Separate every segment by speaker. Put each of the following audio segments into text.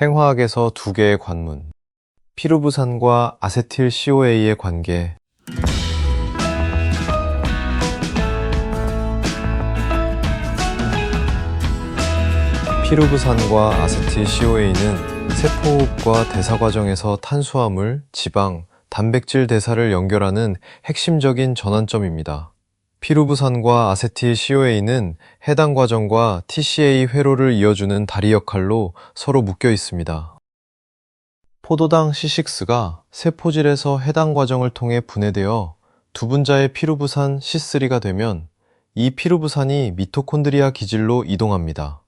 Speaker 1: 생화학에서 두 개의 관문. 피루부산과 아세틸 CoA의 관계. 피루부산과 아세틸 CoA는 세포호흡과 대사 과정에서 탄수화물, 지방, 단백질 대사를 연결하는 핵심적인 전환점입니다. 피루부산과 아세틸 CoA는 해당 과정과 TCA 회로를 이어주는 다리 역할로 서로 묶여 있습니다. 포도당 C6가 세포질에서 해당 과정을 통해 분해되어 두 분자의 피루부산 C3가 되면 이 피루부산이 미토콘드리아 기질로 이동합니다.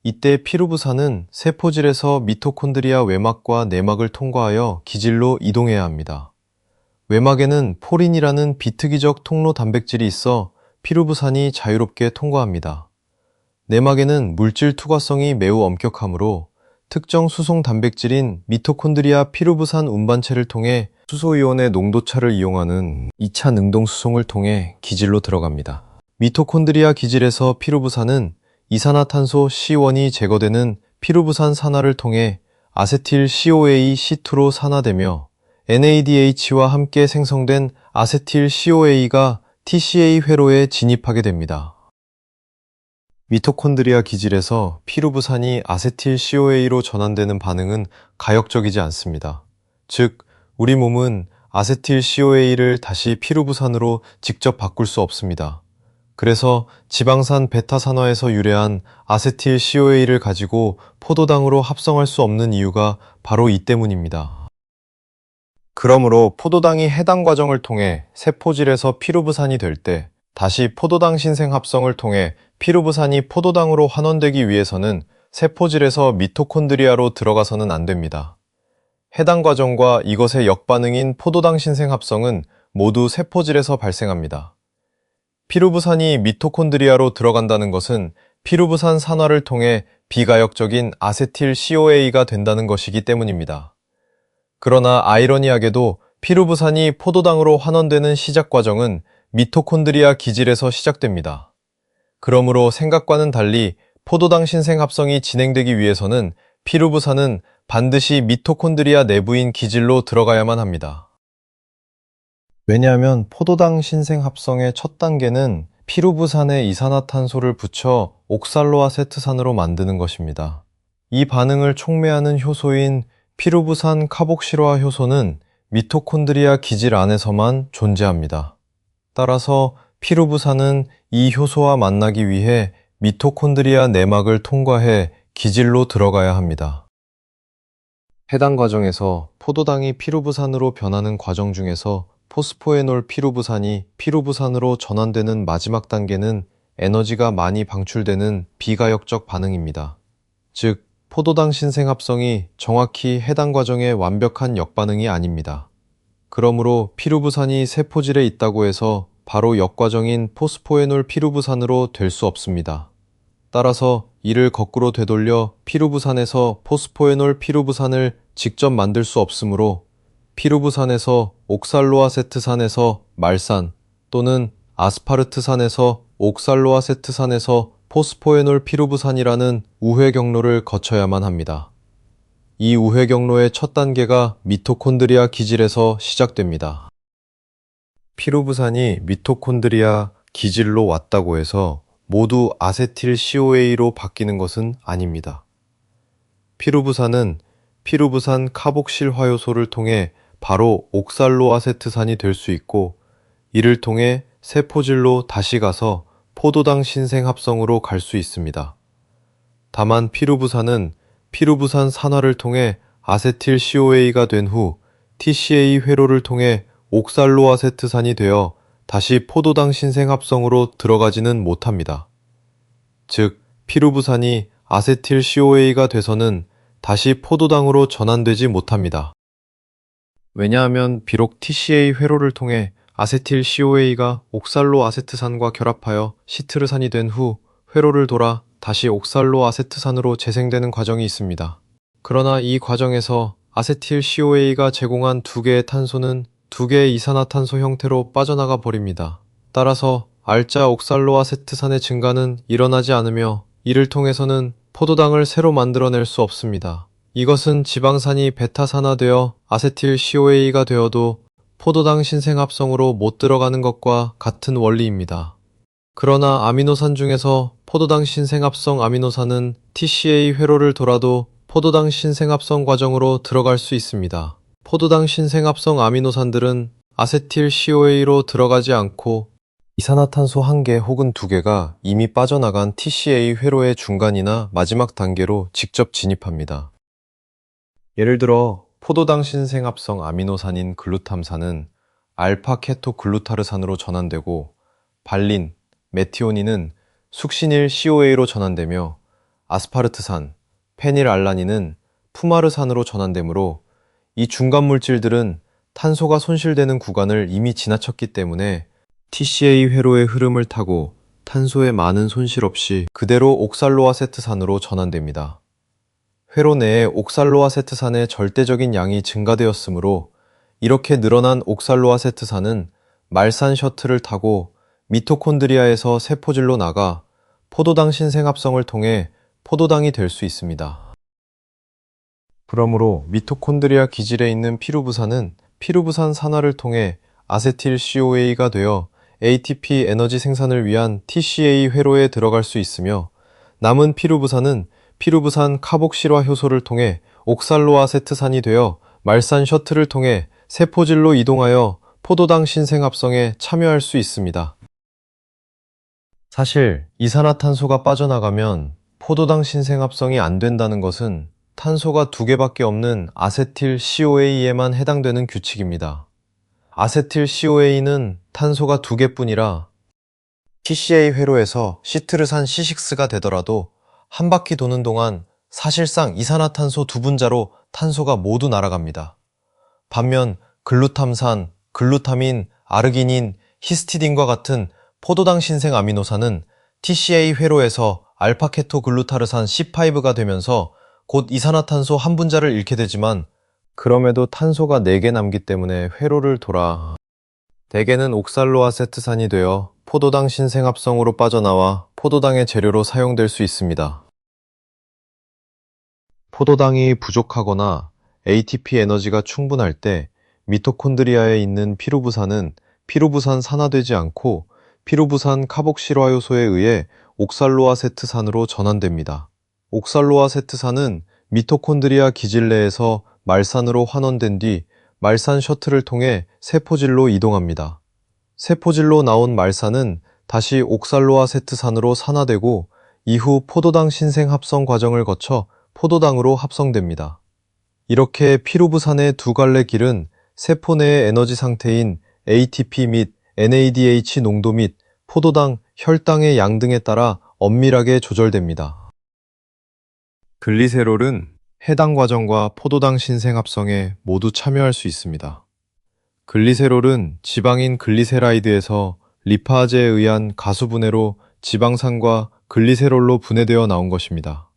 Speaker 1: 이때 피루부산은 세포질에서 미토콘드리아 외막과 내막을 통과하여 기질로 이동해야 합니다. 외막에는 포린이라는 비특이적 통로 단백질이 있어 피루부산이 자유롭게 통과합니다. 내막에는 물질 투과성이 매우 엄격하므로 특정 수송 단백질인 미토콘드리아 피루부산 운반체를 통해 수소이온의 농도차를 이용하는 2차 능동 수송을 통해 기질로 들어갑니다. 미토콘드리아 기질에서 피루부산은 이산화탄소 C1이 제거되는 피루부산 산화를 통해 아세틸 CoA C2로 산화되며 NADH와 함께 생성된 아세틸 CoA가 TCA 회로에 진입하게 됩니다. 미토콘드리아 기질에서 피루부산이 아세틸 CoA로 전환되는 반응은 가역적이지 않습니다. 즉, 우리 몸은 아세틸 CoA를 다시 피루부산으로 직접 바꿀 수 없습니다. 그래서 지방산 베타산화에서 유래한 아세틸 CoA를 가지고 포도당으로 합성할 수 없는 이유가 바로 이 때문입니다. 그러므로 포도당이 해당 과정을 통해 세포질에서 피루부산이 될 때 다시 포도당 신생 합성을 통해 피루부산이 포도당으로 환원되기 위해서는 세포질에서 미토콘드리아로 들어가서는 안 됩니다. 해당 과정과 이것의 역반응인 포도당 신생 합성은 모두 세포질에서 발생합니다. 피루부산이 미토콘드리아로 들어간다는 것은 피루부산 산화를 통해 비가역적인 아세틸 CoA가 된다는 것이기 때문입니다. 그러나 아이러니하게도 피루부산이 포도당으로 환원되는 시작 과정은 미토콘드리아 기질에서 시작됩니다. 그러므로 생각과는 달리 포도당 신생 합성이 진행되기 위해서는 피루부산은 반드시 미토콘드리아 내부인 기질로 들어가야만 합니다. 왜냐하면 포도당 신생 합성의 첫 단계는 피루부산에 이산화탄소를 붙여 옥살로아세트산으로 만드는 것입니다. 이 반응을 촉매하는 효소인 피루부산 카복실화 효소는 미토콘드리아 기질 안에서만 존재합니다. 따라서 피루부산은 이 효소와 만나기 위해 미토콘드리아 내막을 통과해 기질로 들어가야 합니다. 해당 과정에서 포도당이 피루부산으로 변하는 과정 중에서 포스포에놀 피루부산이 피루부산으로 전환되는 마지막 단계는 에너지가 많이 방출되는 비가역적 반응입니다. 즉, 포도당 신생 합성이 정확히 해당 과정의 완벽한 역반응이 아닙니다. 그러므로 피루부산이 세포질에 있다고 해서 바로 역과정인 포스포에놀 피루부산으로 될 수 없습니다. 따라서 이를 거꾸로 되돌려 피루부산에서 포스포에놀 피루부산을 직접 만들 수 없으므로 피루부산에서 옥살로아세트산에서 말산 또는 아스파르트산에서 옥살로아세트산에서 포스포에놀 피루부산이라는 우회 경로를 거쳐야만 합니다. 이 우회 경로의 첫 단계가 미토콘드리아 기질에서 시작됩니다. 피루부산이 미토콘드리아 기질로 왔다고 해서 모두 아세틸 CoA로 바뀌는 것은 아닙니다. 피루부산은 피루부산 카복실 화효소를 통해 바로 옥살로아세트산이 될 수 있고 이를 통해 세포질로 다시 가서 포도당 신생 합성으로 갈 수 있습니다. 다만 피루부산은 피루부산 산화를 통해 아세틸 CoA가 된 후 TCA 회로를 통해 옥살로아세트산이 되어 다시 포도당 신생 합성으로 들어가지는 못합니다. 즉, 피루부산이 아세틸 CoA가 돼서는 다시 포도당으로 전환되지 못합니다. 왜냐하면 비록 TCA 회로를 통해 아세틸 CoA가 옥살로아세트산과 결합하여 시트르산이 된 후 회로를 돌아 다시 옥살로아세트산으로 재생되는 과정이 있습니다. 그러나 이 과정에서 아세틸 CoA가 제공한 두 개의 탄소는 두 개의 이산화탄소 형태로 빠져나가 버립니다. 따라서 알짜 옥살로아세트산의 증가는 일어나지 않으며 이를 통해서는 포도당을 새로 만들어낼 수 없습니다. 이것은 지방산이 베타산화되어 아세틸 COA가 되어도 포도당 신생합성으로 못 들어가는 것과 같은 원리입니다. 그러나 아미노산 중에서 포도당 신생합성 아미노산은 TCA 회로를 돌아도 포도당 신생합성 과정으로 들어갈 수 있습니다. 포도당 신생합성 아미노산들은 아세틸 COA로 들어가지 않고 이산화탄소 1개 혹은 2개가 이미 빠져나간 TCA 회로의 중간이나 마지막 단계로 직접 진입합니다. 예를 들어 포도당 신생합성 아미노산인 글루탐산은 알파-케토글루타르산으로 전환되고 발린, 메티오닌은 숙신일 COA로 전환되며 아스파르트산, 페닐알라닌은 푸마르산으로 전환되므로 이 중간 물질들은 탄소가 손실되는 구간을 이미 지나쳤기 때문에 TCA 회로의 흐름을 타고 탄소의 많은 손실 없이 그대로 옥살로아세트산으로 전환됩니다. 회로 내에 옥살로아세트산의 절대적인 양이 증가되었으므로 이렇게 늘어난 옥살로아세트산은 말산 셔틀을 타고 미토콘드리아에서 세포질로 나가 포도당 신생합성을 통해 포도당이 될 수 있습니다. 그러므로 미토콘드리아 기질에 있는 피루부산은 피루부산 산화를 통해 아세틸 COA가 되어 ATP 에너지 생산을 위한 TCA 회로에 들어갈 수 있으며 남은 피루부산은 피루부산 카복실화 효소를 통해 옥살로아세트산이 되어 말산 셔틀을 통해 세포질로 이동하여 포도당 신생합성에 참여할 수 있습니다. 사실 이산화탄소가 빠져나가면 포도당 신생합성이 안 된다는 것은 탄소가 2개밖에 없는 아세틸 COA에만 해당되는 규칙입니다. 아세틸 COA는 탄소가 2개뿐이라 TCA 회로에서 시트르산 C6가 되더라도 한 바퀴 도는 동안 사실상 이산화탄소 2분자로 탄소가 모두 날아갑니다. 반면 글루탐산, 글루타민, 아르기닌, 히스티딘과 같은 포도당 신생 아미노산은 TCA 회로에서 알파케토글루타르산 C5가 되면서 곧 이산화탄소 1분자를 잃게 되지만 그럼에도 탄소가 4개 남기 때문에 회로를 돌아 대개는 옥살로아세트산이 되어 포도당 신생합성으로 빠져나와 포도당의 재료로 사용될 수 있습니다. 포도당이 부족하거나 ATP 에너지가 충분할 때 미토콘드리아에 있는 피루부산은 피루부산 산화되지 않고 피루부산 카복실화 효소에 의해 옥살로아세트산으로 전환됩니다. 옥살로아세트산은 미토콘드리아 기질 내에서 말산으로 환원된 뒤 말산 셔틀을 통해 세포질로 이동합니다. 세포질로 나온 말산은 다시 옥살로아세트산으로 산화되고 이후 포도당 신생합성 과정을 거쳐 포도당으로 합성됩니다. 이렇게 피루부산의 2갈래 길은 세포 내의 에너지 상태인 ATP 및 NADH 농도 및 포도당, 혈당의 양 등에 따라 엄밀하게 조절됩니다. 글리세롤은 해당 과정과 포도당 신생합성에 모두 참여할 수 있습니다. 글리세롤은 지방인 글리세라이드에서 리파제에 의한 가수분해로 지방산과 글리세롤로 분해되어 나온 것입니다.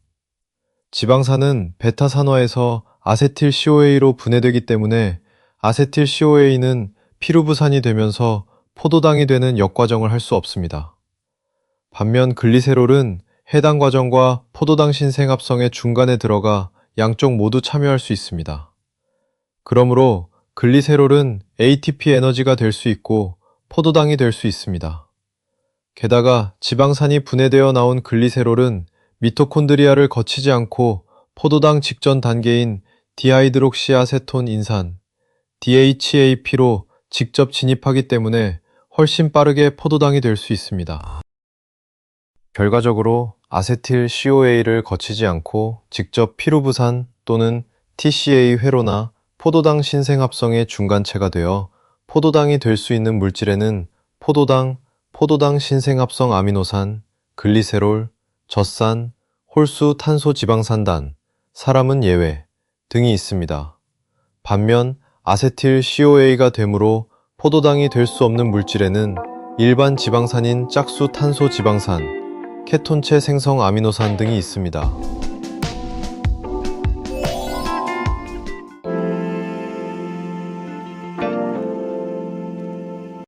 Speaker 1: 지방산은 베타산화에서 아세틸 COA로 분해되기 때문에 아세틸 COA는 피루부산이 되면서 포도당이 되는 역과정을 할 수 없습니다. 반면 글리세롤은 해당 과정과 포도당 신생합성의 중간에 들어가 양쪽 모두 참여할 수 있습니다. 그러므로 글리세롤은 ATP 에너지가 될 수 있고 포도당이 될 수 있습니다. 게다가 지방산이 분해되어 나온 글리세롤은 미토콘드리아를 거치지 않고 포도당 직전 단계인 디하이드록시아세톤 인산, DHAP로 직접 진입하기 때문에 훨씬 빠르게 포도당이 될 수 있습니다. 결과적으로 아세틸 COA를 거치지 않고 직접 피루부산 또는 TCA 회로나 포도당 신생합성의 중간체가 되어 포도당이 될 수 있는 물질에는 포도당, 포도당 신생합성 아미노산, 글리세롤, 젖산, 홀수 탄소 지방산단, 사람은 예외 등이 있습니다. 반면 아세틸 COA가 되므로 포도당이 될 수 없는 물질에는 일반 지방산인 짝수 탄소 지방산, 케톤체 생성 아미노산 등이 있습니다.